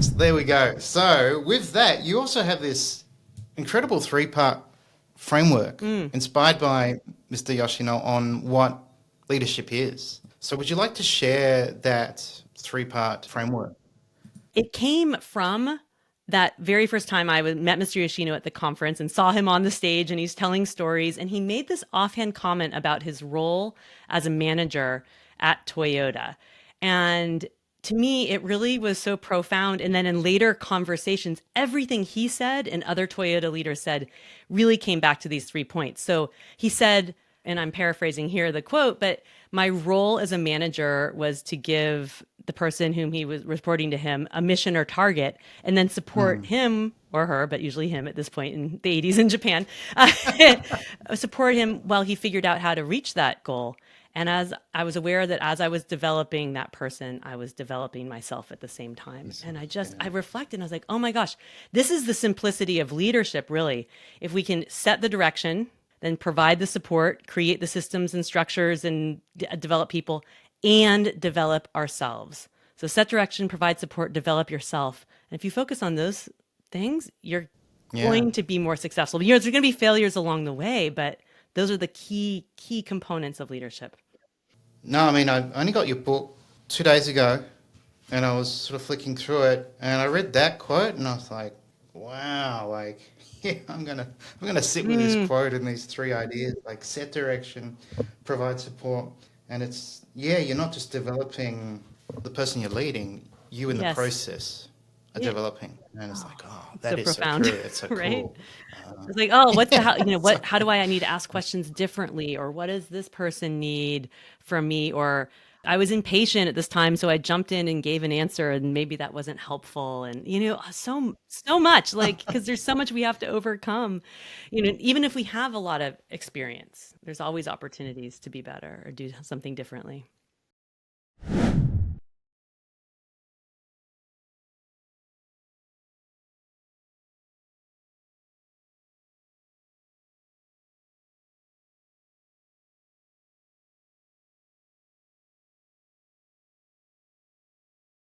So there we go. So with that, you also have this incredible three-part framework Mm. inspired by Mr. Yoshino on what leadership is. So would you like to share that three-part framework? It came from that very first time met Mr. Yoshino at the conference and saw him on the stage and he's telling stories. And he made this offhand comment about his role as a manager at Toyota. And to me, it really was so profound. And then in later conversations, everything he said and other Toyota leaders said really came back to these 3 points. So he said, and I'm paraphrasing here the quote, but my role as a manager was to give the person whom he was reporting to him a mission or target and then support Hmm. him or her, but usually him at this point in the 80s in Japan, support him while he figured out how to reach that goal. And as I was aware that as I was developing that person, I was developing myself at the same time. And I Yeah. reflected and I was like, oh my gosh, this is the simplicity of leadership, really. If we can set the direction, then provide the support, create the systems and structures, and develop people, and develop ourselves. So set direction, provide support, develop yourself. And if you focus on those things, you're Yeah. going to be more successful. You know, there's going to be failures along the way, but those are the key components of leadership. No, I mean, I only got your book 2 days ago, and I was sort of flicking through it, and I read that quote, and I was like, wow, like, yeah, I'm gonna sit with this Mm, quote and these three ideas, like set direction, provide support, and it's yeah, you're not just developing the person you're leading, you in the yes. process are Yeah. developing, and it's like, Oh, oh, so that is so profound, true, it's so right? cool. It's like, oh, what's the how, So, how do I need to ask questions differently? Or what does this person need from me? Or I was impatient at this time, so I jumped in and gave an answer, and maybe that wasn't helpful. And, so much, like, because there's so much we have to overcome. Even if we have a lot of experience, there's always opportunities to be better or do something differently.